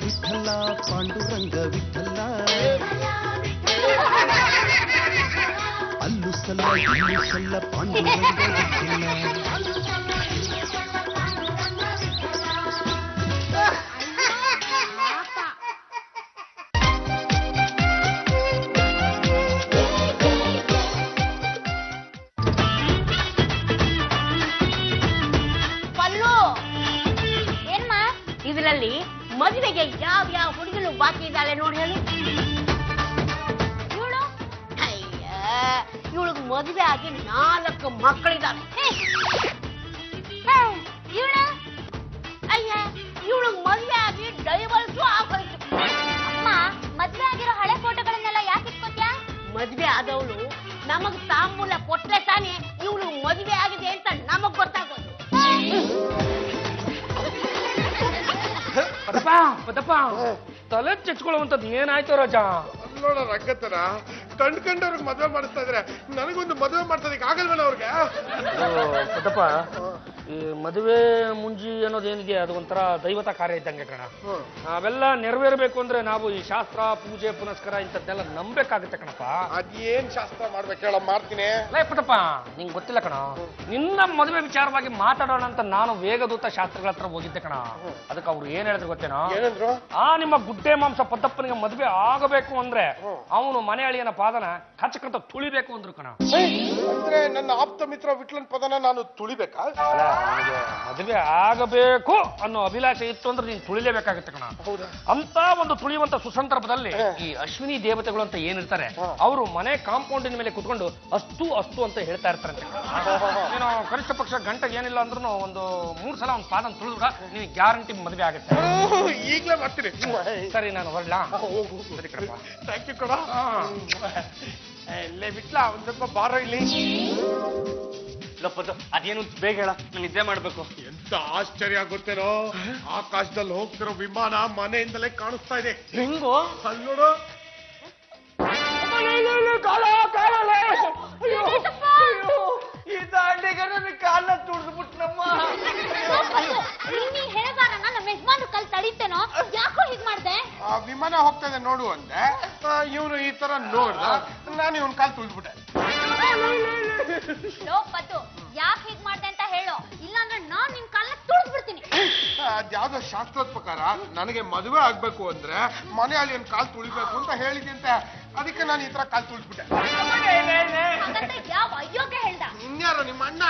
ವಿಠಲ ಪಾಂಡುರಂಗ ವಿಠಲ ಅಲ್ಲು ಸಲ್ಲ ಇಲ್ಲು ಸಲ್ಲ ಪಾಂಡುರಂಗ ವಿಠಲ. ಇದರಲ್ಲಿ ಮದುವೆಗೆ ಯಾವ ಯಾವ ಹುಡುಗನು ಬಾಕಿ ಇದ್ದಾಳೆ ನೋಡಿ ಹೇಳಿ. ಇವಳು ಇವಳಿಗೆ ಮದುವೆ ಆಗಿ 4 ಮಕ್ಕಳಿದ್ದಾವೆ. ಇವಳು ಅಯ್ಯ ಇವಳಿಗೆ ಮದುವೆ ಆಗಿ ಡೈವರ್ಸು ಆಗೋಯ್ತು. ಅಮ್ಮ, ಮದುವೆ ಆಗಿರೋ ಹಳೆ ಫೋಟೋಗಳನ್ನೆಲ್ಲ ಯಾಕೆ ಇಟ್ಕೋತ್ಯಾ? ಮದುವೆ ಆದವಳು ನಮಗ್ ತಾಂಬೂಲ ಕೊಟ್ರೆ ತಾನೇ ಇವಳು ಮದುವೆ ಆಗಿದೆ ಅಂತ ನಮಗ್ ಗೊತ್ತಾಗೋದು. ತಲೆ ಚಚ್ಕೊಳ್ಳುವಂತದ್ದು ಏನಾಯ್ತು ರಾಜ? ನೋಡ ರಂಗತನ ಕಂಡ್ಕಂಡವ್ರಿಗೆ ಮದುವೆ ಮಾಡಿಸ್ತಾ ಇದ್ರೆ ನನಗೊಂದು ಮದುವೆ ಮಾಡ್ಸೋದಕ್ಕೆ ಆಗಲ್ವಲ್ಲ ಅವ್ರಿಗೆ? ಪದಪ್ಪ, ಈ ಮದುವೆ ಮುಂಜಿ ಅನ್ನೋದೇನಿದೆ ಅದು ಒಂಥರ ದೈವತ ಕಾರ್ಯ ಇದ್ದಂಗೆ ಕಣ. ಅವೆಲ್ಲ ನೆರವೇರಬೇಕು ಅಂದ್ರೆ ನಾವು ಈ ಶಾಸ್ತ್ರ ಪೂಜೆ ಪುನಸ್ಕಾರ ಇಂಥದ್ದೆಲ್ಲ ನಂಬೇಕಾಗುತ್ತೆ ಕಣಪ್ಪ. ಅದೇನ್ ಶಾಸ್ತ್ರ ಮಾಡ್ಬೇಕು ಹೇಳ, ಮಾಡ್ತೀನಿ. ಲೇ ಪುಟ್ಟಪ್ಪ, ನಿಂಗೆ ಗೊತ್ತಿಲ್ಲ ಕಣ, ನಿನ್ನ ಮದುವೆ ವಿಚಾರವಾಗಿ ಮಾತಾಡೋಣ ಅಂತ ನಾನು ವೇಗದೂತ ಶಾಸ್ತ್ರಗಳ ಹತ್ರ ಹೋಗಿದ್ದೆ ಕಣ. ಅದಕ್ಕೆ ಅವ್ರು ಏನ್ ಹೇಳಿದ್ರು ಗೊತ್ತೇನೋ? ಏನಂದ್ರು? ನಿಮ್ಮ ಗುಡ್ಡೆ ಮಾಂಸ ಪದ್ದಪ್ಪನಿಗೆ ಮದುವೆ ಆಗಬೇಕು ಅಂದ್ರೆ ಅವನು ಮನೆ ಅಳಿಯನ ಪಾದನ ಕಚ್ಚಕಂತ ತುಳಿಬೇಕು ಅಂದ್ರು ಕಣ. ಅಂದ್ರೆ ನನ್ನ ಆಪ್ತ ಮಿತ್ರ ವಿಟ್ಲನ್ ಪದನ ನಾನು ತುಳಿಬೇಕಾ? ಮದುವೆ ಆಗಬೇಕು ಅನ್ನೋ ಅಭಿಲಾಷೆ ಇತ್ತು ಅಂದ್ರೆ ನೀನ್ ತುಳಿಲೇಬೇಕಾಗುತ್ತೆ ಕಣ. ಅಂತ ಒಂದು ತುಳಿಯುವಂತ ಸುಸಂದರ್ಭದಲ್ಲಿ ಈ ಅಶ್ವಿನಿ ದೇವತೆಗಳು ಅಂತ ಏನಿರ್ತಾರೆ ಅವರು ಮನೆ ಕಾಂಪೌಂಡಿನ ಮೇಲೆ ಕುತ್ಕೊಂಡು ಅಷ್ಟು ಅಷ್ಟು ಅಂತ ಹೇಳ್ತಾ ಇರ್ತಾರಂತೆ. ನೀನು ಕನಿಷ್ಠ ಪಕ್ಷ ಗಂಟೆಗೆ ಏನಿಲ್ಲ ಅಂದ್ರೂ ಒಂದು 3 ಸಲ ಒಂದು ಪಾದನ ತುಳಿದ್ರ ನೀನು ಗ್ಯಾರಂಟಿ ಮದುವೆ ಆಗುತ್ತೆ. ಈಗ್ಲೇ ಮಾಡ್ತೀನಿ. ಸರಿ, ನಾನು ಹೊರಡ್ಲಾ? ಸರಿ ಕಣಪ್ಪ. ಥ್ಯಾಂಕ್ ಯು ಕಣ. ಲೇ ವಿಟ್ಲ, ಒಂದ್ ಸ್ವಲ್ಪ ಬಾರೋ ಇಲ್ಲಿ. ಅದೇನು ಬೇಗ ಹೇಳ, ನಾನು ನಿದ್ದೆ ಮಾಡ್ಬೇಕು. ಎಂತ ಆಶ್ಚರ್ಯ ಗೊತ್ತೇನೋ, ಆಕಾಶದಲ್ಲಿ ಹೋಗ್ತಿರೋ ವಿಮಾನ ಮನೆಯಿಂದಲೇ ಕಾಣಿಸ್ತಾ ಇದೆ. ಹೆಂಗೋ? ಅಲ್ಲಿ ನೋಡು. ಈ ದಾಂಡಿಗೆ ನನ್ನ ಕಾಲ ತುಳಿದ್ಬಿಟ್ನಮ್ಮ. ನೀನ್ ಹೇಳಬಾರಣ, ನಮ್ಮ ಯಜಮಾನ್ರು ಕಲ್ ತಡೀತೇನೋ, ಯಾಕೋ ಹೀಗ್ ಮಾಡ್ದೆ? ಆ ವಿಮಾನ ಹೋಗ್ತಾ ಇದೆ ನೋಡು ಅಂದೆ, ಇವನು ಈ ತರ ನೋಡ್ದ, ನಾನು ಇವನ್ ಕಾಲ್ ತುಳಿದ್ಬಿಟ್ಟೆ. ಪತ್ತು, ಯಾಕೆ ಹೀಗ್ ಮಾಡ್ದೆ ಅಂತ ಹೇಳು, ಇಲ್ಲಾಂದ್ರೆ ನಾನ್ ನಿನ್ ಕಾಲನ್ನ ತುಳಿದ್ಬಿಡ್ತೀನಿ. ಅದ್ಯಾವ್ದೋ ಶಾಸ್ತ್ರದ ಪ್ರಕಾರ ನನಗೆ ಮದುವೆ ಆಗ್ಬೇಕು ಅಂದ್ರೆ ಮನೆ ಅಲ್ಲಿ ಒಂದು ಕಾಲ್ ತುಳಿಬೇಕು ಅಂತ ಹೇಳಿದಂತೆ, ಅದಕ್ಕೆ ನಾನು ಈ ತರ ಕಾಲ್ ತುಳಿದ್ಬಿಟ್ಟೆ. ಯಾವ ಅಯ್ಯೋಗೆ ಹೇಳ್ದ? ಇನ್ಯಾರು ನಿಮ್ಮ ಅಣ್ಣ?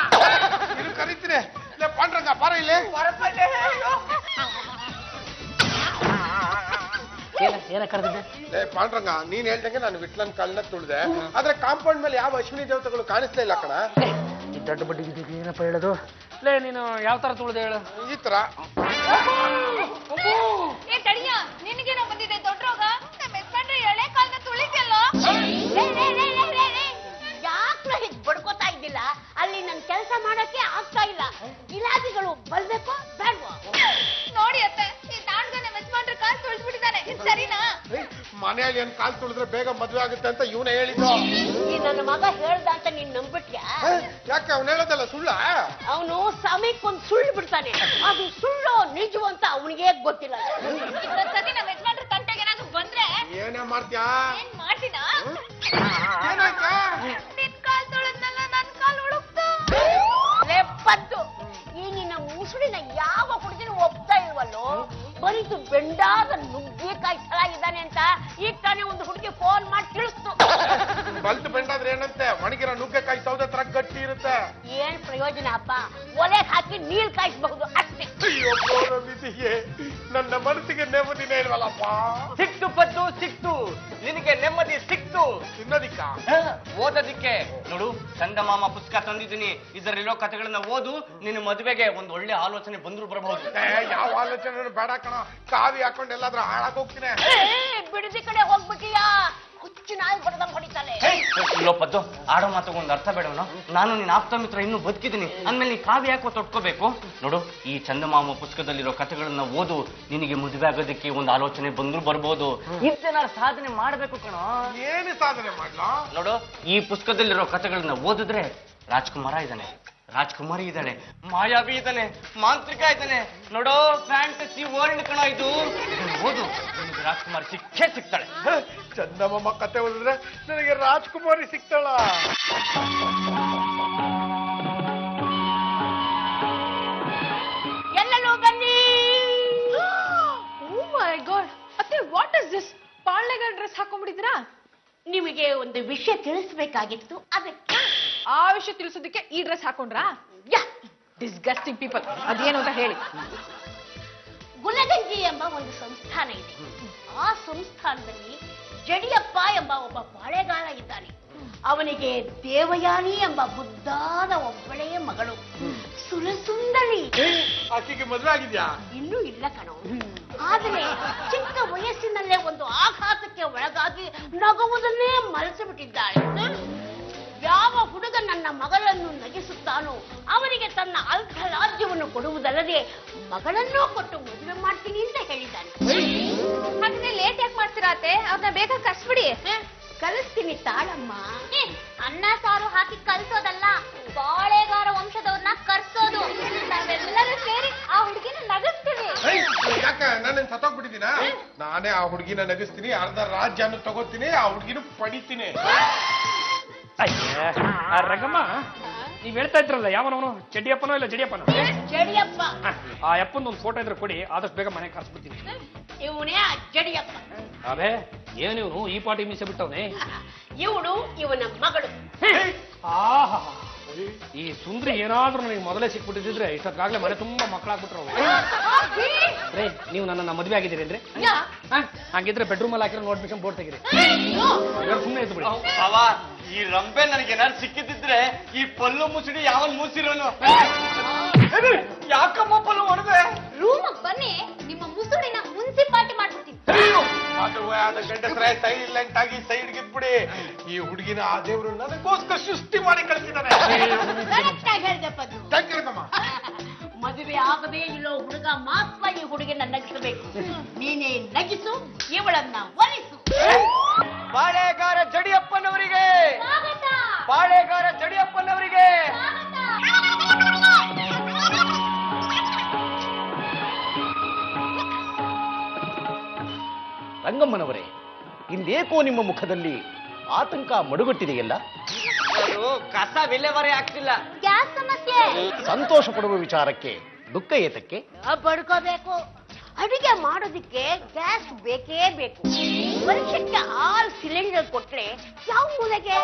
ಇದು ಕರೀತೀನಿ. ಇಲ್ಲ ಪಾಂಡ್ರಂಗ, ಬಾರ ಇಲ್ಲಿ. ಏನ ಕರೆದಿದ್ದೆ? ಪಾಂಡ್ರಂಗ, ನೀನ್ ಹೇಳ್ದಂಗೆ ನಾನು ವಿಟ್ಲನ್ ಕಾಲ್ನ ತುಳಿದೆ, ಆದ್ರೆ ಕಾಂಪೌಂಡ್ ಮೇಲೆ ಯಾವ ಅಶ್ವಿನಿ ದೇವತೆಗಳು ಕಾಣಿಸ್ತಾ ಇಲ್ಲ ಕಣ. ಈ ದೊಡ್ಡ ಬಡ್ಡಿಗೆ ಏನಪ್ಪ ಹೇಳೋದು? ಲೇ, ನೀನು ಯಾವ ತರ ತುಳಿದೆ ಹೇಳು? ಈ ತರ. ತಡಿಯ, ನಿನಗೇನೋ ಬಂದಿದೆ ದೊಡ್ಡ ರೋಗ. ನಮ್ಮ ಯಜಮಾನ್ರು ಎಳೆ ಕಾಲ್ನ ತುಳಿತಲ್ಲ. ಯಾಕೆ ಹೀಗೆ ಬಡ್ಕೋತಾ ಇದ್ದಿಲ್ಲ? ಅಲ್ಲಿ ನನ್ ಕೆಲಸ ಮಾಡಕ್ಕೆ ಆಗ್ತಾ ಇಲ್ಲ. ಇಲಾದಿಗಳು ಬರ್ಬೇಕು ಬೇಡ್ವಾ? ನೋಡಿ ಅತ್ತೆ, ಈ ದಾಂಡ್ಗ ನಮ್ಮ ಯಜಮಾನ್ರು ಕಾಲ್ ತುಳಿದ್ಬಿಟ್ಟಿದ್ದಾನೆ, ಸರಿನಾ? ಮನೆಯಲ್ಲಿ ಏನ್ ಕಾಲ್ ತುಳಿದ್ರೆ ಬೇಗ ಮದ್ವೆ ಆಗುತ್ತೆ ಅಂತ ಇವನೇ ಹೇಳಿದ್ದು. ಈ ನನ್ನ ಮಗ ಹೇಳ್ದ ಅಂತ ನೀನ್ ನಂಬಿಟ್ಯಾ? ಯಾಕೆ ಅವ್ನು ಹೇಳೋದಲ್ಲ ಸುಳ್ಳ? ಅವನು ಸಮಯಕ್ಕೊಂದು ಸುಳ್ಳು ಬಿಡ್ತಾನೆ. ಅದು ಸುಳ್ಳು ನಿಜು ಅಂತ ಅವನಿಗೆ ಗೊತ್ತಿಲ್ಲ. ಸತಿ ನಮ್ಮ ಯಜಮಾನ್ರು ತಂಟೆಗೆ ಏನಾದ್ರು ಬಂದ್ರೆ ಏನೇ ಮಾಡ್ತೀಯಾ? ಏನ್ ಮಾಡ್ತೀನ? ಏನಾಯ್ತಾ? ನಿನ್ ಕಾಲ್ ತುಳಿದ್ನಲ್ಲ, ನನ್ ಕಾಲ್ ಹುಡುಕ್ತು. ಲೆಪ್ಪತ್ತು, ಈ ನಿನ್ನ ಮುಸುಡಿನ ಯಾವ ಹುಡುಗಿನ ಒಪ್ತಾ ಇಲ್ವಲ್ಲೋ? ಬರೀತು ಬೆಂಡಾದ ನುಗ್ಗೆಕಾಯಿ ತರ ಇದ್ದಾನೆ ಅಂತ ಈಗ ತಾನೇ ಒಂದು ಹುಡುಗಿ ಫೋನ್ ಮಾಡಿ ತಿಳಿಸ್ತು. ಬಲ್ತ್ ಬೆಂಡಾದ್ರೆ ಏನಂತೆ, ಒಣಗಿರೋ ನುಗ್ಗೆಕಾಯಿ ಸೌದೆ ತರ ಗಟ್ಟಿ ಇರುತ್ತೆ. ಏನ್ ಪ್ರಯೋಜನ ಅಪ್ಪ? ಒಲೆಗೆ ಹಾಕಿ ನೀರ್ ಕಾಯಿಸಬಹುದು ಅಷ್ಟೇ. ನನ್ನ ಮನಸ್ಸಿಗೆ ನೆಮ್ಮದಿನೇ ಇಲ್ವಲ್ಲಪ್ಪ. ಸಿಕ್ತು ಪದ್ದು, ಸಿಕ್ತು. ನಿನಗೆ ನೆಮ್ಮದಿ ಸಿಕ್ತು. ತಿನ್ನೋದಿಕ್ಕ? ಓದೋದಿಕ್ಕೆ. ನೋಡು, ಚಂದಮಾಮ ಪುಸ್ತಕ ತಂದಿದ್ದೀನಿ, ಇದರಲ್ಲಿರೋ ಕಥೆಗಳನ್ನ ಓದು. ನಿನ್ನ ಮದುವೆಗೆ ಒಂದು ಒಳ್ಳೆ ಆಲೋಚನೆ ಬಂದ್ರು ಬರಬಹುದು. ಯಾವ ಆಲೋಚನೆ ಬೇಡ ಕಣ, ಕಾವಿ ಹಾಕೊಂಡು ಎಲ್ಲಾದ್ರೂ ಹಾಳಾಗ್ ಹೋಗ್ತೀನಿ. ಬಿಡದಿ ಕಡೆ ಹೋಗ್ಬಿಟ್ಟಿಯಾ? ಹುಚ್ಚು ನಾಯಿ ಹೊಡೆದಂಗ್ ಹೊಡಿತಾನೆ. ಪದ್ದು, ಆಡೋ ಮಾತುಗೆ ಒಂದು ಅರ್ಥ ಬೇಡವನ? ನಾನು ನಿನ್ನ ಆಪ್ತ ಮಿತ್ರ ಇನ್ನೂ ಬದುಕಿದ್ದೀನಿ ಅಂದ್ಮೇಲೆ ನೀ ಕಾವ್ಯ ಯಾಕೋ ತೊಟ್ಕೋಬೇಕು? ನೋಡು, ಈ ಚಂದಮಾಮ ಪುಸ್ತಕದಲ್ಲಿರೋ ಕಥೆಗಳನ್ನ ಓದು. ನಿನಗೆ ಮದುವೆ ಆಗೋದಕ್ಕೆ ಒಂದು ಆಲೋಚನೆ ಬಂದ್ರು ಬರ್ಬೋದು. ಇದನ್ನ ಸಾಧನೆ ಮಾಡ್ಬೇಕು ಕಣೋ. ಏನು ಸಾಧನೆ ಮಾಡ್ಲಾ? ನೋಡು, ಈ ಪುಸ್ತಕದಲ್ಲಿರೋ ಕಥೆಗಳನ್ನ ಓದಿದ್ರೆ ರಾಜ್ಕುಮಾರ ಇದ್ದಾನೆ, ರಾಜ್ಕುಮಾರಿ ಇದ್ದಾಳೆ, ಮಾಯಾವಿ ಇದ್ದಾನೆ, ಮಾಂತ್ರಿಕ ಇದ್ದಾನೆ. ನೋಡೋ, ಫ್ಯಾಂಟಸಿ ವರ್ಲ್ಡ್ ಕಣ ಇದು. ಓದು ನಿನಗೆ ರಾಜ್ಕುಮಾರ್ ಸಿಕ್ಕೇ ಸಿಗ್ತಾಳೆ. ಚಂದಮಾಮ ಕತೆ ಓದಿದ್ರೆ ನನಗೆ ರಾಜ್ಕುಮಾರಿ ಸಿಗ್ತಾಳ. ಎಲ್ಲರೂ ಬನ್ನಿ. ಓ ಮೈ ಗಾಡ್, ಅತ್ತೆ ವಾಟ್ ಇಸ್ ದಿಸ್? ಪಾಳ್ಳೆಗಾರ ಡ್ರೆಸ್ ಹಾಕೊಂಡ್ಬಿಟ್ಟಿದ್ರಾ? ನಿಮಗೆ ಒಂದು ವಿಷಯ ತಿಳಿಸ್ಬೇಕಾಗಿತ್ತು, ಅದಕ್ಕೆ. ಆ ವಿಷಯ ತಿಳಿಸೋದಕ್ಕೆ ಈ ಡ್ರೆಸ್ ಹಾಕೊಂಡ್ರಾ? Disgusting people. ಅದೇನು ಅಂತ ಹೇಳಿ. ಗುಲಗಂಜಿ ಎಂಬ ಒಂದು ಸಂಸ್ಥಾನ ಇದೆ. ಆ ಸಂಸ್ಥಾನದಲ್ಲಿ ಜಡಿಯಪ್ಪ ಎಂಬ ಒಬ್ಬ ಪಾಳೆಗಾರ ಇದ್ದಾನೆ. ಅವನಿಗೆ ದೇವಯಾನಿ ಎಂಬ ಮುದ್ದಾದ ಒಬ್ಬಳೇ ಮಗಳು, ಸುರಸುಂದರಿ. ಆಕೆಗೆ ಮದುವೆ ಆಗಿದ್ಯಾ? ಇನ್ನೂ ಇಲ್ಲ ಕಣೋ. ಆದರೆ ಚಿಕ್ಕ ವಯಸ್ಸಿನಲ್ಲೇ ಒಂದು ಆಘಾತಕ್ಕೆ ಒಳಗಾಗಿ ನಗುವುದನ್ನೇ ಮರೆತು ಬಿಟ್ಟಿದ್ದಾಳೆ. ಯಾವ ಹುಡುಗ ನನ್ನ ಮಗಳನ್ನು ನಗಿಸುತ್ತಾನೋ ಅವನಿಗೆ ತನ್ನ ಅರ್ಧ ರಾಜ್ಯವನ್ನು ಕೊಡುವುದಲ್ಲದೆ ಮಗಳನ್ನೂ ಕೊಟ್ಟು ಮದುವೆ ಮಾಡ್ತೀನಿ ಅಂತ ಹೇಳಿದ್ದಾನೆ. ಹಾಗಾದ್ರೆ ಲೇಟ್ ಯಾಕೆ ಮಾಡ್ತೀರಾ ಅತ್ತೆ? ಅವ್ರನ್ನ ಬೇಗ ಕರ್ಸ್ಬಿಡಿ. ಕಲಿಸ್ತೀನಿ ತಾಳಮ್ಮ. ಅನ್ನ ಸಾರು ಹಾಕಿ ಕಲ್ಸೋದಲ್ಲ, ಬಾಳೆಗಾರ ವಂಶದವ್ರನ್ನ ಕರ್ಸೋದು. ನಾವೆಲ್ಲರೂ ಸೇರಿ ಆ ಹುಡುಗಿನ ನಗಿಸ್ತೀವಿ. ಯಾಕ ನಾನೇನ್ ಸತ್ತೋಗ್ಬಿಟ್ಟಿದ್ದೀನ? ನಾನೇ ಆ ಹುಡುಗಿನ ನಗಿಸ್ತೀನಿ, ಅರ್ಧ ರಾಜ್ಯನು ತಗೋತೀನಿ, ಆ ಹುಡುಗಿನ ಪಡಿತೀನಿ. ರಂಗಮ್ಮ, ನೀವ್ ಹೇಳ್ತಾ ಇದ್ರಲ್ಲ ಯಾವನವನು, ಚಡಿಯಪ್ಪನೋ ಇಲ್ಲ ಜಡಿಯಪ್ಪನೋ? ಜಡಿಯಪ್ಪ. ಆ ಅಪ್ಪನ ಒಂದು ಫೋಟೋ ಇದ್ರೆ ಕೊಡಿ, ಆದಷ್ಟು ಬೇಗ ಮನೆಗೆ ಕರ್ಸ್ಬಿಡ್ತೀನಿ. ಇವನೇ ಆ ಜಡಿಯಪ್ಪ. ಅದೇ ಏನಿವನು ಈ ಪಾಟಿ ಮೀಸೆ ಬಿಟ್ಟವನೇ? ಇವಳು ಇವನ ಮಗಳು. ಆಹಾ, ಈ ಸುಂದ್ರಿ ಏನಾದ್ರೂ ನನಗೆ ಮೊದಲೇ ಸಿಕ್ಬಿಟ್ಟಿದ್ರೆ ಇಷ್ಟೊತ್ತಾಗ್ಲೇ ಮನೆ ತುಂಬಾ ಮಕ್ಕಳಾಗ್ಬಿಟ್ರು. ರೇ, ನೀವು ನನ್ನ ಮದುವೆ ಆಗಿದ್ದೀರಿ ಅಂದ್ರೆ ಹಾಗಿದ್ರೆ ಬೆಡ್ರೂಮ್ ಅಲ್ಲಿ ಹಾಕಿರೋ ನೋಟಿಫಿಕೇಶನ್ ಬೋರ್ಡ್ ತೆಗಿರಿ. ಸುಮ್ಮನೆ ಇದ್ದು ಬಿಡಿ. ಅವ ಈ ರಂಬೆ ನನಗೆ ಏನಾದ್ರು ಸಿಕ್ಕಿದ್ರೆ ಈ ಪಲ್ಲು ಮುಸುಡಿ ಯಾವನ್ ಮೂಸಿರೋನು? ಯಾಕಮ್ಮ ಪಲ್ಲು ಹೊಡೆದೆ? ರೂಮಕ್ ಬನ್ನಿ, ನಿಮ್ಮ ಮುಸುಡಿನ ಮುನ್ಸಿಪಾಲ್ಟಿ ಮಾಡ್ಬಿಡ್ತೀನಿ. ಅದು ಗಂಡಸರ ಸೈಲೆಂಟ್ ಆಗಿ ಸೈಡ್ಗೆ ಇಟ್ಬಿಡಿ. ಈ ಹುಡುಗಿನ ಆ ದೇವರು ನನಗೋಸ್ಕರ ಸೃಷ್ಟಿ ಮಾಡಿ ಕಳಿಸಿದ್ದಾನೆ. ಕರೆಕ್ಟ್ ಆಗಿ ಹೇಳ್ದೆ ಪದ್ದು. ಥ್ಯಾಂಕ್ ಮದುವೆ ಆಗದೇ ಇಲ್ಲೋ ಹುಡುಗ ಮಾತ್ರ ಈ ಹುಡುಗಿನ ನಗಿಸಬೇಕು. ನೀನೇ ನಗಿಸು, ಇವಳನ್ನ ಒಲಿಸು. ಬಾಳೆಗಾರ ಜಡಿಯಪ್ಪನವರಿಗೆ, ಸ್ವಾಗತ. ಬಾಳೆಗಾರ ಜಡಿಯಪ್ಪನವರಿಗೆ. ರಂಗಮ್ಮನವರೇ, ಇಂದೇಕೋ ನಿಮ್ಮ ಮುಖದಲ್ಲಿ ಆತಂಕ ಮಡುಗಟ್ಟಿದೆಯಲ್ಲ? ಅದು ಕಸ ವಿಲೇವಾರಿ ಆಗ್ತಿಲ್ಲ. ಗ್ಯಾಸ್ ಸಮಸ್ಯೆ. ಸಂತೋಷ ಪಡುವ ವಿಚಾರಕ್ಕೆ ದುಃಖ ಏತಕ್ಕೆ? ಬಡ್ಕೋಬೇಕು. ಅಡಿಗೆ ಮಾಡೋದಿಕ್ಕೆ ಗ್ಯಾಸ್ ಬೇಕೇ ಬೇಕು. ವರ್ಷಕ್ಕೆ 6 ಸಿಲಿಂಡರ್ ಕೊಟ್ರೆ ಯಾವ ಮೂಲೆಗೆ?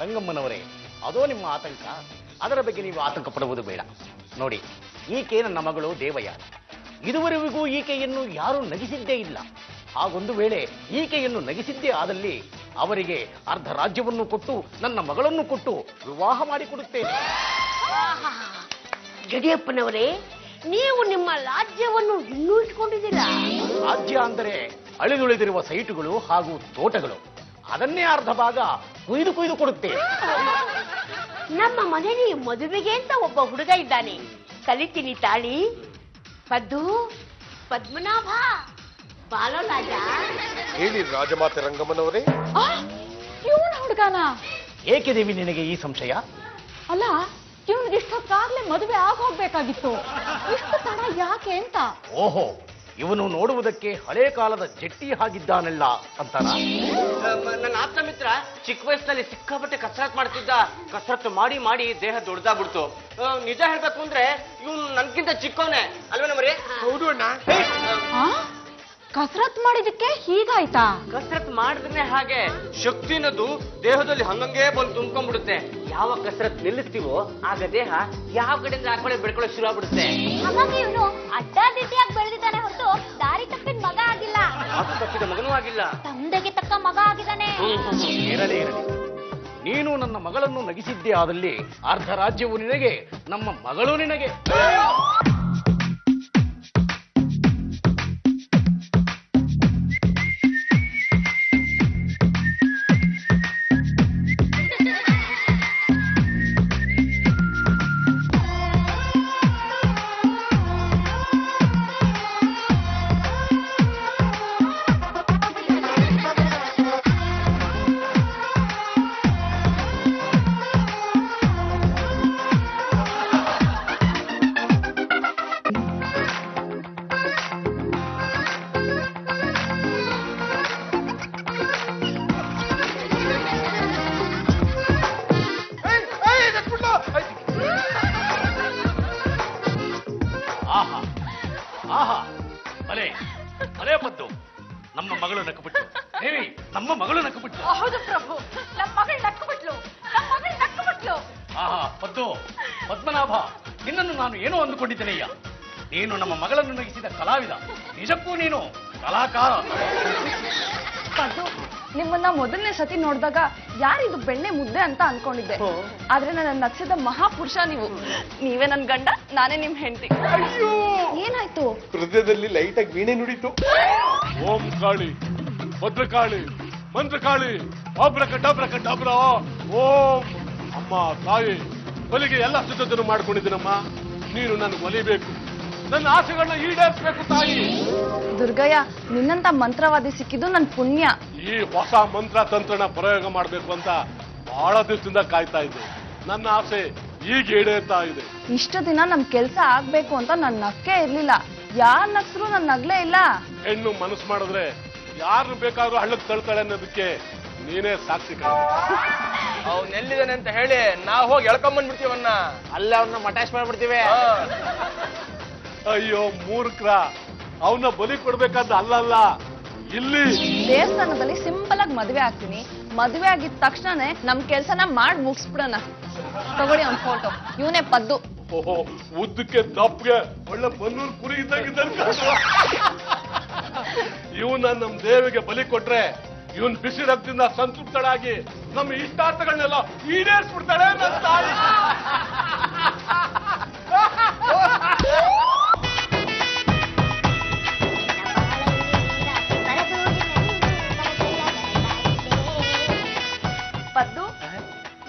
ರಂಗಮ್ಮನವರೇ, ಅದೋ ನಿಮ್ಮ ಆತಂಕ. ಅದರ ಬಗ್ಗೆ ನೀವು ಆತಂಕ ಪಡುವುದು ಬೇಡ. ನೋಡಿ, ಈಕೆ ನನ್ನ ಮಗಳು ದೇವಯಾನಿ. ಇದುವರೆಗೂ ಈಕೆಯನ್ನು ಯಾರೂ ನಗಿಸಿದ್ದೇ ಇಲ್ಲ. ಹಾಗೊಂದು ವೇಳೆ ಈಕೆಯನ್ನು ನಗಿಸಿದ್ದೇ ಆದಲ್ಲಿ ಅವರಿಗೆ ಅರ್ಧ ರಾಜ್ಯವನ್ನು ಕೊಟ್ಟು ನನ್ನ ಮಗಳನ್ನು ಕೊಟ್ಟು ವಿವಾಹ ಮಾಡಿಕೊಡುತ್ತೇನೆ. ಜಡಿಯಪ್ಪನವರೇ, ನೀವು ನಿಮ್ಮ ರಾಜ್ಯವನ್ನು ಇನ್ನೂ ಇಟ್ಕೊಂಡಿದ್ದೀರಾ? ರಾಜ್ಯ ಅಂದರೆ ಅಳಿದುಳಿದಿರುವ ಸೈಟುಗಳು ಹಾಗೂ ತೋಟಗಳು. ಅದನ್ನೇ ಅರ್ಧ ಭಾಗ ಕುಯ್ದು ಕುಯ್ದು ಕೊಡುತ್ತೇನೆ. ನಮ್ಮ ಮನೆಯಲ್ಲಿ ಮದುವೆಗೆ ಅಂತ ಒಬ್ಬ ಹುಡುಗ ಇದ್ದಾನೆ, ಕಲಿತೀನಿ ತಾಳಿ. ಪದ್ದು, ಪದ್ಮನಾಭ, ಬಾಲರಾಜ. ಹೇಳಿ ರಾಜಮಾತೆ ರಂಗಮ್ಮನವರೇ. ಇವನ ಹುಡುಗನ? ಏಕೆ ದೇವಿ ನಿನಗೆ ಈ ಸಂಶಯ? ಅಲ್ಲ, ಇವನಿಗೆ ಇಷ್ಟೊತ್ತಾಗ್ಲೇ ಮದುವೆ ಆಗೋಗ್ಬೇಕಾಗಿತ್ತು. ಇಷ್ಟು ತಡ ಯಾಕೆ ಅಂತ. ಓಹೋ, ಇವನು ನೋಡುವುದಕ್ಕೆ ಹಳೆ ಕಾಲದ ಜಟ್ಟಿ ಹಾಗಿದ್ದಾನಲ್ಲ ಅಂತಾನ? ನನ್ನ ಆಪ್ತ ಮಿತ್ರ ಚಿಕ್ಕ ವಯಸ್ಸಲ್ಲಿ ಸಿಕ್ಕಾಪಟ್ಟೆ ಕಸರತ್ ಮಾಡ್ತಿದ್ದ. ಕಸರತ್ತು ಮಾಡಿ ಮಾಡಿ ದೇಹ ದೊಡ್ಡದಾಗ್ಬಿಡ್ತು. ನಿಜ ಹೇಳ್ಬೇಕು ಅಂದ್ರೆ ಇವನು ನನ್ಗಿಂತ ಚಿಕ್ಕವನೇ ಅಲ್ವೇನ ಮರಿ? ಹೌದು ಅಣ್ಣ. ಕಸರತ್ ಮಾಡಿದಕ್ಕೆ ಹೀಗಾಯ್ತಾ? ಕಸರತ್ ಮಾಡಿದ್ರೆ ಹಾಗೆ ಶಕ್ತಿ ಅನ್ನೋದು ದೇಹದಲ್ಲಿ ಹಂಗಂಗೆ ಬಂದು ತುಂಬ್ಕೊಂಡ್ಬಿಡುತ್ತೆ. ಯಾವ ಕಸರತ್ ನಿಲ್ಲಿಸ್ತೀವೋ ಆಗ ದೇಹ ಯಾವ ಕಡೆಯಿಂದ ಆ ಕಡೆ ಬೆಳ್ಕೊಳ್ಳೋಕೆ ಶುರು ಆಗ್ಬಿಡುತ್ತೆ. ಹಾಗಾಗಿ ಇವನು ಅಡ್ಡಾದಿಡ್ಡಿಯಾಗಿ ಬೆಳೆದಿದ್ದಾನೆ ಹೊರತು ದಾರಿ ತಪ್ಪಿದ ಮಗ ಆಗಿಲ್ಲ. ಅದು ತಪ್ಪಿದ ಮಗನೂ ಆಗಿಲ್ಲ, ತಂದೆಗೆ ತಕ್ಕ ಮಗ ಆಗಿದ್ದಾನೆ. ಇರಲಿ ಇರಲಿ, ನೀನು ನನ್ನ ಮಗಳನ್ನು ನಗಿಸಿದ್ದೇ ಆದಲ್ಲಿ ಅರ್ಧ ರಾಜ್ಯವು ನಿನಗೆ, ನಮ್ಮ ಮಗಳು ನಿನಗೆ. ಆಹಾ ಅಲೆ ಅಲೆ ಪದ್ದು ನಮ್ಮ ಮಗಳು ನಕ್ಕುಬಿಟ್ಲು. ದೇವಿ ನಮ್ಮ ಮಗಳು ನಕ್ಕುಬಿಟ್ಲು. ಹೌದು ಪ್ರಭು, ನಮ್ಮ ಮಗಳು ನಕ್ಕುಬಿಟ್ಲು. ಆಹಾ ಪದ್ದು, ಪದ್ಮನಾಭ, ನಿನ್ನನ್ನು ನಾನು ಏನೋ ಅಂದುಕೊಂಡಿದ್ದೇನೆಯ್ಯ. ನೀನು ನಮ್ಮ ಮಗಳನ್ನು ನಗಿಸಿದ ಕಲಾವಿದ, ನಿಜಕ್ಕೂ ನೀನು ಕಲಾಕಾರ. ಪದ್ದು, ನಿಮ್ಮನ್ನ ಮೊದಲನೇ ಸತಿ ನೋಡಿದಾಗ ಯಾರಿದು ಬೆಣ್ಣೆ ಮುದ್ದೆ ಅಂತ ಅನ್ಕೊಂಡಿದ್ದೆ. ಆದ್ರೆ ನನ್ನ ನಗ್ಸಿದ ಮಹಾಪುರುಷ ನೀವು. ನೀವೇ ನನ್ ಗಂಡ, ನಾನೇ ನಿಮ್ ಹೆಂಡತಿ. ಏನಾಯ್ತು? ಹೃದಯದಲ್ಲಿ ಲೈಟ್ ಆಗಿ ವೀಣೆ ನುಡಿತು. ಓಂ ಕಾಳಿ, ಭದ್ರಕಾಳಿ, ಮಂತ್ರಕಾಳಿ, ಅಬ್ರಕ ಡಬ್ರ. ಓಂ ಅಮ್ಮ ತಾಯಿ, ಬಲಿಗೆ ಎಲ್ಲ ಸಿದ್ಧತೆಯನ್ನು ಮಾಡ್ಕೊಂಡಿದ್ದೀನಮ್ಮ. ನೀನು ನನಗೆ ಒಲಿಬೇಕು, ನನ್ನ ಆಸೆಗಳನ್ನ ಈಡೇರಿಸಬೇಕು ತಾಯಿ. ದುರ್ಗಯ್ಯ, ನಿನ್ನಂತ ಮಂತ್ರವಾದಿ ಸಿಕ್ಕಿದ್ದು ನನ್ ಪುಣ್ಯ. ಈ ಹೊಸ ಮಂತ್ರ ತಂತ್ರನ ಪ್ರಯೋಗ ಮಾಡಬೇಕು ಅಂತ ಬಹಳ ದಿವಸದಿಂದ ಕಾಯ್ತಾ ಇದ್ದೆ. ನನ್ನ ಆಸೆ ಈಗ ಈಡೇರ್ತಾ ಇದೆ. ಇಷ್ಟು ದಿನ ನಮ್ ಕೆಲ್ಸ ಆಗ್ಬೇಕು ಅಂತ ನನ್ ನಕ್ಕೆ ಇರ್ಲಿಲ್ಲ. ಯಾರ್ ನಗ್ಸ್ರು ನನ್ ನಗ್ಲೇ ಇಲ್ಲ. ಹೆಣ್ಣು ಮನಸ್ಸು ಮಾಡಿದ್ರೆ ಯಾರು ಬೇಕಾದ್ರೂ ಹಳ್ಳಕ್ ತಳ್ತಾಳೆ ಅನ್ನೋದಕ್ಕೆ ನೀನೇ ಸಾಕ್ಷಿ ಕಾಣ. ಅವನೆಲ್ಲಿದ್ದಾನೆ ಅಂತ ಹೇಳಿ ನಾವು ಹೋಗಿ ಎಳ್ಕೊಂಬಂದ್ಬಿಡ್ತೀವನ್ನ. ಅಲ್ಲ ಅವನ್ನ ಮಟಾಶ್ ಮಾಡ್ಬಿಡ್ತೀವಿ. ಅಯ್ಯೋ ಮೂರ್ಖರ, ಅವನ್ನ ಬಲಿ ಕೊಡ್ಬೇಕಾದ ಅಲ್ಲಲ್ಲ, ಇಲ್ಲಿ ದೇವಸ್ಥಾನದಲ್ಲಿ ಸಿಂಪಲ್ ಆಗಿ ಮದ್ವೆ ಆಗ್ತೀನಿ. ಮದ್ವೆ ಆಗಿದ ತಕ್ಷಣನೇ ನಮ್ ಕೆಲ್ಸನ ಮಾಡ್ ಮುಗಿಸ್ಬಿಡೋಣ. ತಗೊಳ್ಳಿ ಒಂದ್ ಫೋಟೋ. ಇವನೇ ಪದ್ದು. ಓಹೋ, ಉದ್ದಕ್ಕೆ ದಪ್ಪಗೆ ಒಳ್ಳೆ ಬನ್ನೂರು ಕುರಿ ಇದ್ದಂಗಿದ್ದಾನೆ. ಇವನ್ನ ನಮ್ ದೇವಿಗೆ ಬಲಿ ಕೊಟ್ರೆ ಇವನ್ ಬಿಸಿ ರಕ್ತದಿಂದ ಸಂತೃಪ್ತಳಾಗಿ ನಮ್ಮ ಇಷ್ಟಾರ್ಥಗಳನ್ನೆಲ್ಲ ಈಡೇರಿಸ್ಬಿಡ್ತಾಳೆ ನನ್ನ ತಾಯಿ. ಪದ್ದು,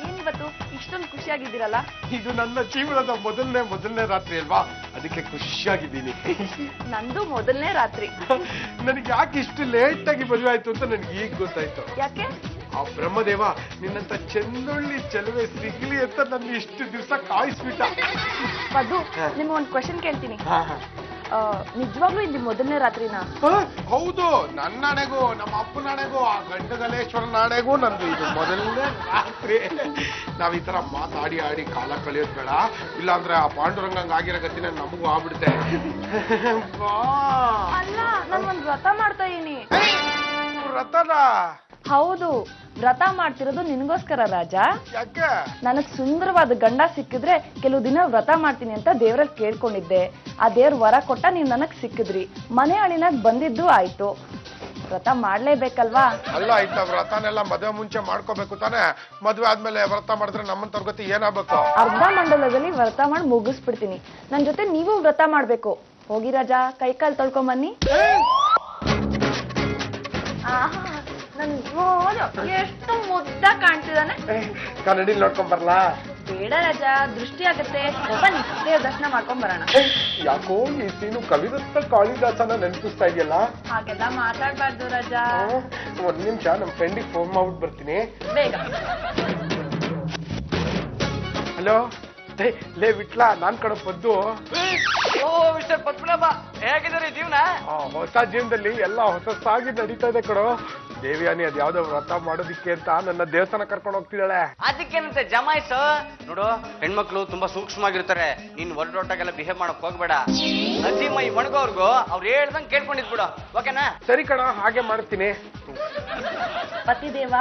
ಏನಿವತ್ತು ಇಷ್ಟೊಂದು ಖುಷಿಯಾಗಿದ್ದೀರಲ್ಲ? ಇದು ನನ್ನ ಜೀವನದ ಮೊದಲನೇ ರಾತ್ರಿ ಅಲ್ವಾ, ಅದಕ್ಕೆ ಖುಷಿಯಾಗಿದ್ದೀನಿ. ನಂದು ಮೊದಲನೇ ರಾತ್ರಿ. ನನಗೆ ಯಾಕೆ ಇಷ್ಟು ಲೇಟ್ ಆಗಿ ಮದುವೆ ಆಯ್ತು ಅಂತ ನನಗೆ ಈಗ ಗೊತ್ತಾಯ್ತು. ಯಾಕೆ? ಆ ಬ್ರಹ್ಮದೇವ ನಿನ್ನಂತ ಚೆಂದೊಳ್ಳಿ ಚೆಲುವೆ ಸಿಗ್ಲಿ ಅಂತ ನನ್ನ ಇಷ್ಟು ದಿವಸ ಕಾಯಿಸ್ಬಿಟ್ಟ. ಪದ್ದು, ನಿಮ್ಗೆ ಒಂದು ಕ್ವೆಶನ್ ಕೇಳ್ತೀನಿ. ನಿಜವಾಗ್ಲೂ ಇದು ಮೊದಲನೇ ರಾತ್ರಿನಾ? ಹೌದು, ನನ್ನ ಹಣೆಗೂ ನಮ್ಮ ಅಪ್ಪನ ಹಣೆಗೂ ಆ ಗಂಡಗಲೇಶ್ವರನ ಹಣೆಗೂ ನಂದು ಇದು ಮೊದಲನೇ ರಾತ್ರಿ. ನಾವ್ ಈ ತರ ಮಾತಾಡಿ ಆಡಿ ಕಾಲ ಕಳಿಯೋದ್ ಬೇಡ, ಇಲ್ಲಾಂದ್ರೆ ಆ ಪಾಂಡುರಂಗಂಗ್ ಆಗಿರೋ ಗತಿನ ನಮಗೂ ಆಗ್ಬಿಡುತ್ತೆ. ಅಲ್ಲ, ನಾನು ಒಂದು ವ್ರತ ಮಾಡ್ತಾ ಇದೀನಿ. ವ್ರತನ? ಹೌದು, ವ್ರತ ಮಾಡ್ತಿರೋದು ನಿನ್ಗೋಸ್ಕರ ರಾಜ. ಯಾಕೆ? ನನಗ್ ಸುಂದರವಾದ ಗಂಡ ಸಿಕ್ಕಿದ್ರೆ ಕೆಲವು ದಿನ ವ್ರತ ಮಾಡ್ತೀನಿ ಅಂತ ದೇವ್ರಲ್ಲಿ ಕೇಳ್ಕೊಂಡಿದ್ದೆ. ಆ ದೇವ್ರ ವರ ಕೊಟ್ಟ ನೀವ್ ನನಗ್ ಸಿಕ್ಕಿದ್ರಿ. ಮನೆ ಅಳಿನಾಗ್ ಬಂದಿದ್ದು ಆಯ್ತು. ವ್ರತ ಮಾಡ್ಲೇಬೇಕಲ್ವಾ? ಅಲ್ಲ, ಆಯ್ತ ವ್ರತನೆಲ್ಲ ಮದುವೆ ಮುಂಚೆ ಮಾಡ್ಕೋಬೇಕು ತಾನೆ. ಮದುವೆ ಆದ್ಮೇಲೆ ವ್ರತ ಮಾಡಿದ್ರೆ ನಮ್ಮನ್ ತರಗತಿ ಏನಾಗ್ಬೇಕು? ಅರ್ಧ ಮಂಡಲದಲ್ಲಿ ವ್ರತ ಮಾಡಿ ಮುಗಿಸ್ಬಿಡ್ತೀನಿ. ನನ್ ಜೊತೆ ನೀವು ವ್ರತ ಮಾಡ್ಬೇಕು. ಹೋಗಿ ರಾಜ, ಕೈಕಾಲ್ ತೊಳ್ಕೊಂಬನ್ನಿ. ನನ್ ನೋಡು, ಎಷ್ಟು ಮುದ್ದ ಕಾಣ್ತಿದಾನೆ. ಕನ್ನಡಿ ನೋಡ್ಕೊಂಡ್ ಬರ್ಲಾ? ಬೇಡ ರಾಜ, ದೃಷ್ಟಿ ಆಗತ್ತೆ. ಬನ್ನಿ, ದೇವ್ರ ದರ್ಶನ ಮಾಡ್ಕೊಂಡ್ ಬರೋಣ. ಯಾಕೋ ಈ ಸೀನು ಕವಿರತ್ನ ಕಾಳಿದಾಸನ ನೆನಪಿಸ್ತಾ ಇದೆಯಲ್ಲ. ಹಾಗೆಲ್ಲ ಮಾತಾಡ್ಬಾರ್ದು ರಾಜ. ಒಂದ್ ನಿಮಿಷ, ನಮ್ ಫ್ರೆಂಡಿಗೆ ಫೋನ್ ಮಾಡ್ಬಿಟ್ಟು ಬರ್ತೀನಿ. ಬೇಗ. ಹಲೋ, ಲೇ ವಿಟ್ಲ, ನಾನ್ ಕಡೆ ಪದ್ದು. ಓ ಮಿಸ್ಟರ್ ಪದ್ಮನಾಭ, ಹೇಗಿದ್ದಾರೆ ಜೀವನ? ಹೊಸ ಜೀವನದಲ್ಲಿ ಎಲ್ಲ ಹೊಸದಾಗಿ ನಡೀತಾ ಇದೆ ಕಣೋ. ದೇವಿಯಾನಿ ಅದ್ ಯಾವ್ದೋ ವ್ರತ ಮಾಡೋದಿಕ್ಕೆ ಅಂತ ನನ್ನ ದೇವಸ್ಥಾನ ಕರ್ಕೊಂಡು ಹೋಗ್ತಿದ್ದಾಳೆ. ಅದಕ್ಕೇನಂತೆ ಜಮಾಯ್ಸು. ನೋಡು, ಹೆಣ್ಮಕ್ಳು ತುಂಬಾ ಸೂಕ್ಷ್ಮವಾಗಿರ್ತಾರೆ. ನೀನ್ ಹೊರಟೋಟಾಗೆಲ್ಲ ಬಿಹೇವ್ ಮಾಡಕ್ ಹೋಗ್ಬೇಡ. ಅಜ್ಜಿ ಮೈ ಒಣಗೋರ್ಗು ಅವ್ರು ಹೇಳ್ದಂಗ್ ಕೇಳ್ಕೊಂಡಿದ್ಬಿಡು, ಓಕೆನಾ? ಸರಿ ಕಣ, ಹಾಗೆ ಮಾಡ್ತೀನಿ. ಪತಿದೇವ,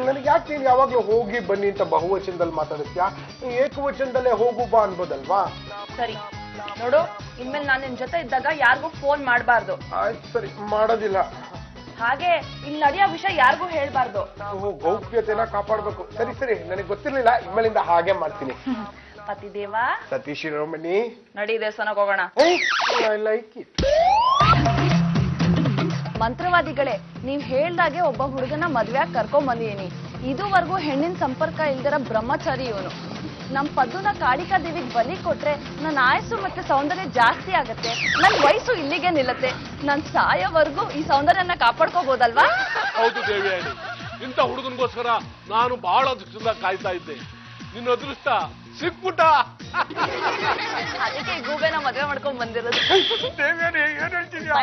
ನನಗೆ ಯಾಕೆ ನೀನ್ ಯಾವಾಗ್ಲೂ ಹೋಗಿ ಬನ್ನಿ ಅಂತ ಬಹುವಚನದಲ್ಲಿ ಮಾತಾಡುತ್ತೀಯಾ? ಏಕವಚನದಲ್ಲೇ ಹೋಗು ಬಾ ಅನ್ಬೋದಲ್ವಾ? ಸರಿ ನೋಡು, ಇನ್ಮೇಲೆ ನಾನು ನಿನ್ ಜೊತೆ ಇದ್ದಾಗ ಯಾರಿಗೂ ಫೋನ್ ಮಾಡಬಾರ್ದು. ಆಯ್ತು ಸರಿ, ಮಾಡೋದಿಲ್ಲ. ಹಾಗೆ ಇಲ್ಲಿ ನಡೆಯೋ ವಿಷಯ ಯಾರಿಗೂ ಹೇಳ್ಬಾರ್ದು. ಗೌಪ್ಯತೆನ ಕಾಪಾಡ್ಬೇಕು. ಸರಿ ಸರಿ, ನನಗೆ ಗೊತ್ತಿರ್ಲಿಲ್ಲ, ಇನ್ಮೇಲಿಂದ ಹಾಗೆ ಮಾಡ್ತೀನಿ. ಪತಿದೇವ, ಸತೀಶ್ ಶಿರೋಮಣಿ, ನಡಿ ದೇವಸ್ಥಾನಕ್ಕೆ ಹೋಗೋಣ. I like it. ಮಂತ್ರವಾದಿಗಳೇ, ನೀವ್ ಹೇಳ್ದಾಗೆ ಒಬ್ಬ ಹುಡುಗನ ಮದ್ವೆಯಾಗಿ ಕರ್ಕೊಂಡ್ ಬಂದಿದೀನಿ. ಇದುವರೆಗೂ ಹೆಣ್ಣಿನ ಸಂಪರ್ಕ ಇಲ್ದಿರ ಬ್ರಹ್ಮಚಾರಿ ಇವನು. ನಮ್ ಪದ್ದುನ ಕಾಳಿಕಾ ದೇವಿಗೆ ಬಲಿ ಕೊಟ್ರೆ ನನ್ನ ಆಯಸ್ಸು ಮತ್ತೆ ಸೌಂದರ್ಯ ಜಾಸ್ತಿ ಆಗತ್ತೆ. ನನ್ ವಯಸ್ಸು ಇಲ್ಲಿಗೆ ನಿಲ್ಲತ್ತೆ. ನನ್ ಸಾಯೋವರೆಗೂ ಈ ಸೌಂದರ್ಯನ ಕಾಪಾಡ್ಕೋಬಹುದಲ್ವಾ? ಹೌದು ದೇವಿಯಾನಿ, ಇಂಥ ಹುಡುಗನಿಗೋಸ್ಕರ ನಾನು ಬಹಳ ದಿವಸದಿಂದ ಕಾಯ್ತಾ ಇದ್ದೆ. ನಿನ್ನ ಅದೃಷ್ಟ ಸಿಕ್ಬಿಟ್ಟ. ಅದಕ್ಕೆ ಗೂಬೆನ ಮದ್ವೆ ಮಾಡ್ಕೊಂಡ್ ಬಂದಿರೋದು. ದೇವಿಯಾನಿ, ಏನ್ ಹೇಳ್ತಿದ್ಯಾ?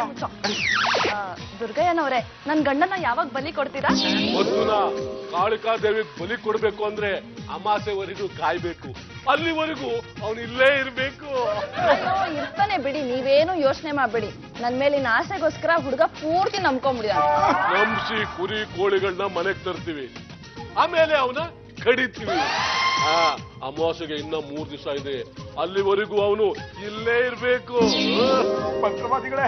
ದುರ್ಗಯ್ಯನವ್ರೆ, ನನ್ ಗಂಡನ ಯಾವಾಗ ಬಲಿ ಕೊಡ್ತೀರಾ? ಪದ್ಮನ ಕಾಳಿಕಾ ದೇವಿಗೆ ಬಲಿ ಕೊಡ್ಬೇಕು ಅಂದ್ರೆ ಅಮಾಸೆವರೆಗೂ ಕಾಯ್ಬೇಕು, ಅಲ್ಲಿವರೆಗೂ ಅವನು ಇಲ್ಲೇ ಇರ್ಬೇಕು. ಅಯ್ಯೋ ಇರ್ತಾನೆ ಬಿಡಿ, ನೀವೇನು ಯೋಚನೆ ಮಾಡ್ಬೇಡಿ. ನನ್ ಮೇಲಿನ ಆಸೆಗೋಸ್ಕರ ಹುಡುಗ ಪೂರ್ತಿ ನಂಬ್ಕೊಂಡ್ಬಿಡಿದಾನೆ. ನಂಬಿಸಿ ಕುರಿ ಕೋಳಿಗಳನ್ನ ಮನೆಗ್ ತರ್ತೀವಿ, ಆಮೇಲೆ ಅವನ ಕಡಿತೀವಿ. ಅಮಾವಾಸ್ಯೆಗೆ ಇನ್ನ 3 ದಿವಸ ಇದೆ, ಅಲ್ಲಿವರೆಗೂ ಅವನು ಇಲ್ಲೇ ಇರ್ಬೇಕು. ಮಂತ್ರವಾದಿಗಳೇ,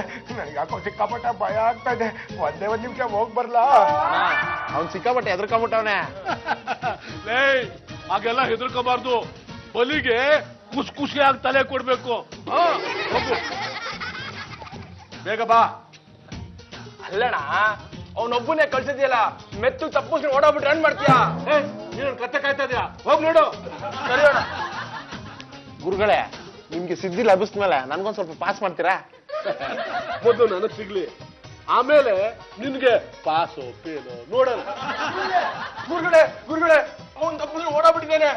ಯಾಕೋ ಸಿಕ್ಕಾಪಟ್ಟ ಭಯ ಆಗ್ತಾ ಇದೆ. ಒಂದ್ ನಿಮಿಷ ಹೋಗ್ ಬರ್ಲಾ? ಅವ್ನ್ ಸಿಕ್ಕಾಪಟ್ಟೆ ಹೆದರ್ಕೊಂಬಿಟ್ಟವನೆ. ಲೇ, ಹಾಗೆಲ್ಲ ಹೆದರ್ಕೋಬಾರ್ದು. ಬಲಿಗೆ ಖುಷಿಯಾಗಿ ತಲೆ ಕೊಡ್ಬೇಕು. ಹೋಗು, ಬೇಗ ಬಾ. ಅಲ್ಲಣ್ಣ, ಅವನೊಬ್ಬನೇ ಕಳ್ಸಿದ್ಯಲ್ಲ, ಮೆತ್ತು ತಪ್ಪಿಸಿ ಓಡೋಗ್ಬಿಟ್ರೆ ಏನ್ ಮಾಡ್ತೀಯಾ? ನೀನು ಕತ್ತೆ ಕಾಯ್ತಾ ಇದೆಯಾ? ಹೋಗ್ ನೋಡು. ಸರಿಯೋಣ. ಗುರುಗಳೇ, ನಿಮ್ಗೆ ಸಿದ್ಧಿ ಲಭಿಸ್ಮೇಲೆ ನನ್ಗೊಂದ್ ಸ್ವಲ್ಪ ಪಾಸ್ ಮಾಡ್ತೀರಾ? ಮೊದಲು ನನಗ್ ಸಿಗ್ಲಿ, ಆಮೇಲೆ ನಿನ್ಗೆ ಪಾಸು ಪೇನು ನೋಡೋಣ. ಗುರುಗಳೇ, ಅವನ್ ತಪ್ಪಿಸಿ ಓಡೋಗ್ಬಿಟ್ಟಿದ್ದೇನೆ.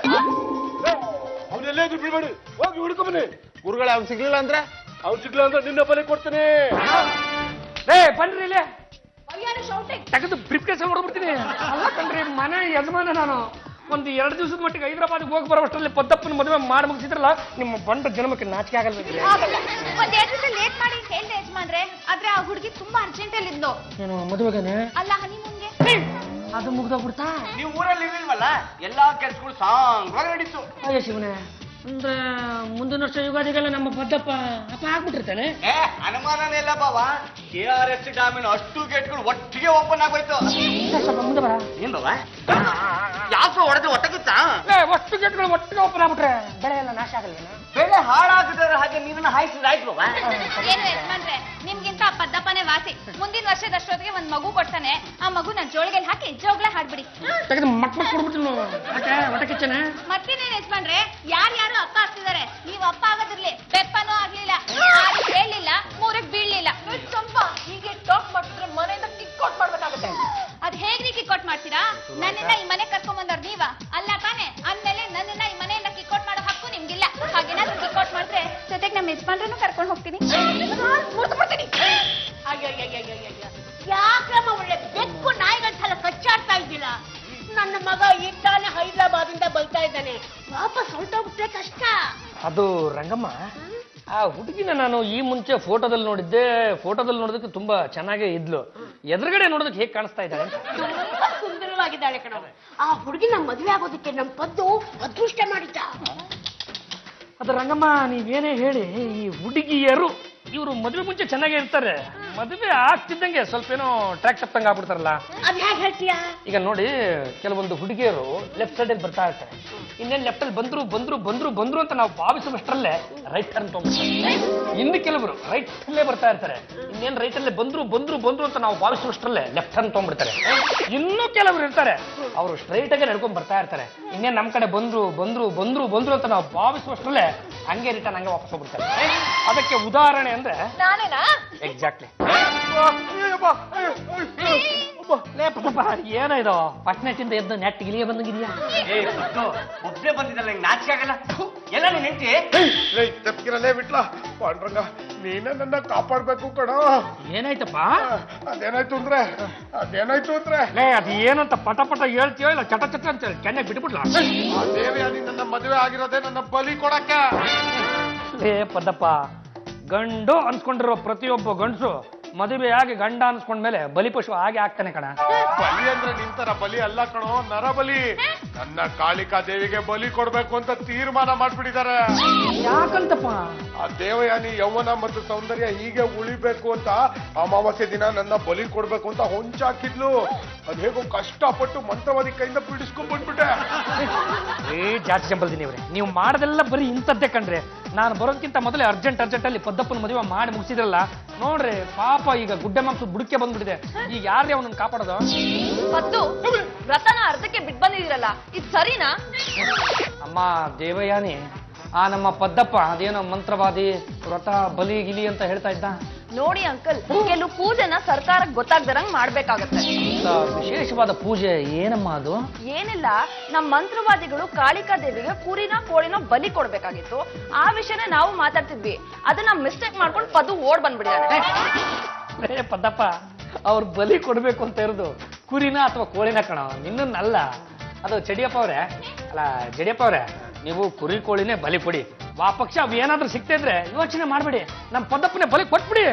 ಅವನೆಲ್ಲೇ ಇದ್ರು ಬಿಡ್ಬೇಡಿ, ಹೋಗಿ ಹುಡ್ಕೊಂಬನ್ನಿ. ಗುರುಗಳೇ, ಅವ್ನ್ ಸಿಗ್ಲಿಲ್ಲ ಅಂದ್ರೆ? ಅವ್ನು ಸಿಗ್ಲಿಲ್ಲ ಅಂದ್ರೆ ನಿನ್ನ ಬಲಿ ಕೊಡ್ತೀನಿ. ಬನ್ರಿ ಇಲ್ಲಿ ತೆಗೆದು ಬ್ರಿಫ್ಕೇಸ್ ಹೊಡ್ಬಿಡ್ತೀನಿ. ಅಲ್ಲ ಕಣ್ರಿ, ಮನೆ ಯಜಮಾನ ನಾನು. ಒಂದು 2 ದಿವಸದ ಮಟ್ಟಿಗೆ ಹೈದರಾಬಾದ್ಗೆ ಹೋಗಿ ಬರೋಷ್ಟರಲ್ಲಿ ಪದ್ದಪ್ಪನ ಮದುವೆ ಮಾಡಿ ಮುಗಿಸಿದ್ರಲ್ಲ, ನಿಮ್ಮ ಬಂಡ ಜನ್ಮಕ್ಕೆ ನಾಚಿಕೆ ಆಗಲ್ಬೇಕ್ರಿ. ಒಂದ್ 2 ದಿವಸ ಲೇಟ್ ಮಾಡಿ ಹೇಳ್ದೆ ಯಜಮಾನ್ರೆ, ಆದ್ರೆ ಆ ಹುಡುಗಿ ತುಂಬಾ ಅರ್ಜೆಂಟ್ ಅಲ್ಲಿ ಇದ್ದು. ಏನು ಮದುವೆಗೇನೆ? ಅಲ್ಲ, ಹನಿಮೂನ್ಗೆ. ಅದು ಮುಗ್ದೋಗ್ಬಿಡ್ತಾ? ನೀವು ಊರಲ್ಲಿ ಇರ್ಲಿಲ್ವಲ್ಲ, ಎಲ್ಲಾ ಕೆಲ್ಸಗಳು ಸಾಂಗ್ವಾಗಿ ನಡೀತು. ಅಯ್ಯೋ ಶಿವನೇ, ಅಂದ್ರೆ ಮುಂದಿನ ವರ್ಷ ಯುಗಾದಿಗೆಲ್ಲ ನಮ್ಮ ಪದ್ದಪ್ಪ ಅಪ್ಪ ಆಗ್ಬಿಟ್ಟಿರ್ತಾನೆ. ಅನುಮಾನನೇ ಇಲ್ಲ ಬಾವ, KRS ಡ್ಯಾಮಿನ ಅಷ್ಟು ಗೇಟ್ಗಳು ಒಟ್ಟಿಗೆ ಓಪನ್ ಆಗೋಯ್ತು. ಸ್ವಲ್ಪ ಮುಂದೆ ಬರ. ಏನ್ ಬಾವ, ಯಾಕೆ ಹೊಡೆದು ಒಟ್ಟಗುತ್ತಾ? ಒಟ್ಟು ಗೇಟ್ಗಳು ಒಟ್ಟಿಗೆ ಓಪನ್ ಆಗ್ಬಿಟ್ರೆ ಬೆಳೆ ಎಲ್ಲ ನಾಶ ಆಗಲ್ವೇನ? ಬೆಳೆ ಹಾಳಾಗದರ ಹಾಗೆ ನೀರನ್ನ ಹಾಯಿಸಿದ್ರೆ ಆಯ್ತು ಬಾವ. ಏನು ಯಜಮಾನ್ರೆ, ನಿಮ್ಗಿಂತ ಆ ಪದ್ದಪ್ಪನೇ ವಾಸಿ. ಮುಂದಿನ ವರ್ಷದಷ್ಟೊತ್ತಿಗೆ ಒಂದ್ ಮಗು ಕೊಡ್ತಾನೆ, ಆ ಮಗುನ ಜೋಳಿಗೆಲ್ ಹಾಕಿ ಜೋಗ್ಲ ಹಾಡ್ಬಿಡಿ. ತೆಗೆದು ಮಕ್ ಕೊಡ್ಬಿಡ್ತೀನಿ. ಹೊಟ್ಟೆ ಕಿಚ್ಚನೆ. ಮತ್ತೇನೇನ್ ಯಜಮಾನ್ರೆ, ಯಾರ್ಯಾರು ಅಪ್ಪ ಆಗ್ತಿದ್ದಾರೆ, ನೀವು ಅಪ್ಪ ಆಗೋದಿರ್ಲಿ, ಬೆಪ್ಪನೂ ಆಗ್ಲಿಲ್ಲ, ಹೇಳಿಲ್ಲ, 3ಕ್ಕೆ ಬೀಳ್ಲಿಲ್ಲ. ಸ್ವಲ್ಪ ಹೀಗೆ ಟಾಕ್ ಮಾಡಿದ್ರೆ ಮನೆಯಿಂದ ಕಿಕ್ಔಟ್ ಮಾಡ್ಬೇಕಾಗುತ್ತೆ. ಅದ್ ಹೇಗ್ರಿ ಕಿಕ್ಔಟ್ ಮಾಡ್ತೀರಾ? ನನ್ನನ್ನ ಈ ಮನೆ ಕರ್ಕೊಂಡ್ ಬಂದವ್ರು ನೀವ ಅಲ್ಲ ತಾನೆ? ಅಂದ್ಮೇಲೆ ನನ್ನನ್ನ ಈ ಮನೆಯಿಂದ ಕಿಕ್ಔಟ್ ಮಾಡೋ ಹಕ್ಕು ನಿಮ್ಗಿಲ್ಲ. ಹಾಗೇನಾದ್ರೂ ಕಿಕ್ಔಟ್ ಮಾಡಿದ್ರೆ ಜೊತೆಗೆ ನಮ್ಮ ಯಜಮಾನ್ರನ್ನು ಕರ್ಕೊಂಡು ಹೋಗ್ತೀನಿ. ಯಾಕ್ರಮ್ಮ ಒಳ್ಳೆ ಬೆಕ್ಕು ನಾಯಿಗಳ ಕಚ್ಚಾಡ್ತಾ ಇದ್ದಿಲ್ಲ? ನನ್ನ ಮಗ ಇದ್ದಾನೆ ಹೈದರಾಬಾದಿಂದ ಬರ್ತಾ ಇದ್ದಾನೆ, ವಾಪಸ್ ಹೊರಟೋಗ್ಬಿಟ್ರೆ ಕಷ್ಟ. ಅದು ರಂಗಮ್ಮ, ಆ ಹುಡುಗಿನ ನಾನು ಈ ಮುಂಚೆ ಫೋಟೋದಲ್ಲಿ ನೋಡಿದ್ದೆ. ಫೋಟೋದಲ್ಲಿ ನೋಡೋದಕ್ಕೆ ತುಂಬಾ ಚೆನ್ನಾಗೇ ಇದ್ಲು. ಎದುರುಗಡೆ ನೋಡೋದಕ್ಕೆ ಹೇಗೆ ಕಾಣಿಸ್ತಾ ಇದ್ದಾಳೆ? ತುಂಬಾ ಸುಂದರವಾಗಿದ್ದಾಳೆ ಕಣ. ಆ ಹುಡುಗಿನ ಮದುವೆ ಆಗೋದಕ್ಕೆ ನಮ್ಮ ಪದ್ದು ಅದೃಷ್ಟ ಮಾಡಿದ್ದ. ಅದು ರಂಗಮ್ಮ, ನೀವೇನೇ ಹೇಳಿ, ಈ ಹುಡುಗಿಯರು ಇವರು ಮದುವೆ ಮುಂಚೆ ಚೆನ್ನಾಗೇ ಇರ್ತಾರೆ. ಮದುವೆ ಆಗ್ತಿದ್ದಂಗೆ ಸ್ವಲ್ಪ ಏನೋ ಟ್ರ್ಯಾಕ್ ತಪ್ಪಂಗೆ ಆಗ್ಬಿಡ್ತಾರಲ್ಲ. ಅದ್ ಹೇಗೆ ಹೇಳ್ತೀಯ? ಈಗ ನೋಡಿ, ಕೆಲವೊಂದು ಹುಡುಗಿಯರು ಲೆಫ್ಟ್ ಸೈಡ್ ಅಲ್ಲಿ ಬರ್ತಾ ಇರ್ತಾರೆ. ಇನ್ನೇನು ಲೆಫ್ಟ್ ಅಲ್ಲಿ ಬಂದ್ರು ಅಂತ ನಾವು ಭಾವಿಸುವಷ್ಟರಲ್ಲೇ ರೈಟ್ ಟರ್ನ್ ತಗೊಂಡ್ಬಿಡ್ತಾರೆ. ಇನ್ನು ಕೆಲವರು ರೈಟ್ ಅಲ್ಲೇ ಬರ್ತಾ ಇರ್ತಾರೆ. ಇನ್ನೇನು ರೈಟ್ ಅಲ್ಲೇ ಬಂದ್ರು ಅಂತ ನಾವು ಭಾವಿಸುವಷ್ಟರಲ್ಲೇ ಲೆಫ್ಟ್ ಟರ್ನ್ ತಗೊಂಡ್ಬಿಡ್ತಾರೆ. ಇನ್ನೂ ಕೆಲವರು ಇರ್ತಾರೆ, ಅವರು ಸ್ಟ್ರೈಟ್ ಆಗಿ ನಡ್ಕೊಂಡ್ ಬರ್ತಾ ಇರ್ತಾರೆ. ಇನ್ನೇನು ನಮ್ಮ ಕಡೆ ಬಂದ್ರು ಅಂತ ನಾವು ಭಾವಿಸುವಷ್ಟರಲ್ಲೇ ಹಂಗೆ ರಿಟರ್ನ್ ಹಂಗೆ ವಾಪಸ್ ಹೋಗ್ಬಿಡ್ತಾರೆ. ಅದಕ್ಕೆ ಉದಾಹರಣೆ ಅಂದ್ರೆ ನಾನೇನಾ? ಎಕ್ಸಾಕ್ಟ್ಲಿ. ಏನಾಯ್ತು ಪಟ್ನೆಟ್ಟಿಂದ ಎದ್ದು ನೆಟ್ ಇಲ್ಲಿಗೆ ಬಂದಂಗಿದ್ಯಾ? ಒಬ್ಬನೇ ಬಂದಿದ್ದಲ್ಲ, ನಂಗೆ ನಾಚಿಕೆ ಆಗಲ್ಲ. ಎಲ್ಲ ನೀನ್ ಹೆಂಡ್ತಿ? ತಪ್ಪಿರಲ್ಲೇ ಬಿಟ್ಲಾ ಪಾಂಡ್ರಂಗ, ನೀನೇ ನನ್ನ ಕಾಪಾಡ್ಬೇಕು ಕಣ. ಏನಾಯ್ತಪ್ಪ? ಅದೇನಾಯ್ತು ಅಂದ್ರೆ ಅದು ಏನಂತ ಪಟ ಹೇಳ್ತೀಯೋ ಇಲ್ಲ ಚಟ ಅಂತ ಹೇಳಿ ಕೆನ್ನೆ ಬಿಟ್ಬಿಡ್ಲಾ? ಆ ದೇವಯಾನಿ ನನ್ನ ಮದುವೆ ಆಗಿರೋದೇ ನನ್ನ ಬಲಿ ಕೊಡಕ್ಕೆ. ಪದ್ದಪ್ಪ, ಗಂಡು ಅನ್ಸ್ಕೊಂಡಿರೋ ಪ್ರತಿಯೊಬ್ಬ ಗಂಡಸು ಮದುವೆಯಾಗಿ ಗಂಡ ಅನ್ಸ್ಕೊಂಡ್ಮೇಲೆ ಬಲಿಪಶು ಹಾಗೆ ಆಗ್ತಾನೆ ಕಣ. ಬಲಿ ಅಂದ್ರೆ ನಿಂತರ ಬಲಿ ಅಲ್ಲ ಕಣೋ, ನರಬಲಿ. ನನ್ನ ಕಾಳಿಕಾ ದೇವಿಗೆ ಬಲಿ ಕೊಡ್ಬೇಕು ಅಂತ ತೀರ್ಮಾನ ಮಾಡ್ಬಿಟ್ಟಿದ್ದಾರೆ. ಯಾಕಂತಪ್ಪ? ಆ ದೇವಯಾನಿ ಯೌವನ ಮತ್ತು ಸೌಂದರ್ಯ ಹೀಗೆ ಉಳಿಬೇಕು ಅಂತ ಅಮಾವಾಸ್ಯೆ ದಿನ ನನ್ನ ಬಲಿ ಕೊಡ್ಬೇಕು ಅಂತ ಹೊಂಚಾಕಿದ್ಲು. ಅದ್ ಹೇಗೋ ಕಷ್ಟಪಟ್ಟು ಮಂತ್ರವಾದಿ ಕೈಯಿಂದ ಬಿಡಿಸ್ಕೊಂಡ್ ಬಂದ್ಬಿಟ್ಟೆ. ಜಾತಿ ಚಂಪಲ್ದಿನಿ ಅವ್ರೆ, ನೀವು ಮಾಡದೆಲ್ಲ ಬರೀ ಇಂಥದ್ದೇ ಕಣ್ರಿ. ನಾನು ಬರೋದಕ್ಕಿಂತ ಮೊದಲೇ ಅರ್ಜೆಂಟ್ ಅಲ್ಲಿ ಪದ್ದಪ್ಪನ ಮದುವೆ ಮಾಡಿ ಮುಗಿಸಿದ್ರಲ್ಲ ನೋಡ್ರಿ. ಪಾಪ ಈಗ ಗುಡ್ಡೆ ಮಾಂಸ ಬುಡಕ್ಕೆ ಬಂದ್ಬಿಟ್ಟಿದೆ. ಈಗ ಯಾರೇ ಅವನನ್ನ ಕಾಪಾಡೋದು? ಪದ್ದು, ವ್ರತನ ಅರ್ಧಕ್ಕೆ ಬಿಟ್ಟು ಬಂದಿದ್ದೀರಲ್ಲ, ಇದು ಸರಿನಾ? ಅಮ್ಮ ದೇವಯಾನಿ, ಆ ನಮ್ಮ ಪದ್ದಪ್ಪ ಅದೇನೋ ಮಂತ್ರವಾದಿ ವ್ರತ ಬಲಿ ಗಿಲಿ ಅಂತ ಹೇಳ್ತಾ ಇದ್ದ. ನೋಡಿ ಅಂಕಲ್, ಕೆಲವು ಪೂಜೆನ ಸರ್ಕಾರಕ್ಕೆ ಗೊತ್ತಾಗ್ದರಂಗ್ ಮಾಡ್ಬೇಕಾಗತ್ತೆ. ವಿಶೇಷವಾದ ಪೂಜೆ ಏನಮ್ಮ ಅದು? ಏನಿಲ್ಲ, ನಮ್ಮ ಮಂತ್ರವಾದಿಗಳು ಕಾಳಿಕಾ ದೇವಿಗೆ ಕುರಿನ ಕೋಳಿನ ಬಲಿ ಕೊಡ್ಬೇಕಾಗಿತ್ತು. ಆ ವಿಷಯನೇ ನಾವು ಮಾತಾಡ್ತಿದ್ವಿ. ಅದನ್ನ ಮಿಸ್ಟೇಕ್ ಮಾಡ್ಕೊಂಡು ಪದ್ದು ಓಡ್ ಬಂದ್ಬಿಡಿದಾನೆ. ಪದ್ದಪ್ಪ, ಅವ್ರು ಬಲಿ ಕೊಡ್ಬೇಕು ಅಂತ ಇರೋದು ಕುರಿನ ಅಥವಾ ಕೋಳಿನ ಕಣ, ನಿನ್ನಲ್ಲ. ಅದು ಚಡಿಯಪ್ಪ ಅವ್ರೆ, ಅಲ್ಲ ಜಡಿಯಪ್ಪ ಅವ್ರೆ, ನೀವು ಕುರಿ ಕೋಳಿನೇ ಬಲಿ ಕೊಡಿ. ಆ ಪಕ್ಷ ಅವು ಏನಾದ್ರೂ ಸಿಕ್ತಿದ್ರೆ ಯೋಚನೆ ಮಾಡ್ಬೇಡಿ, ನಮ್ಮ ಪದ್ದಪ್ಪನೇ ಬಲಿ ಕೊಟ್ಬಿಡಿ.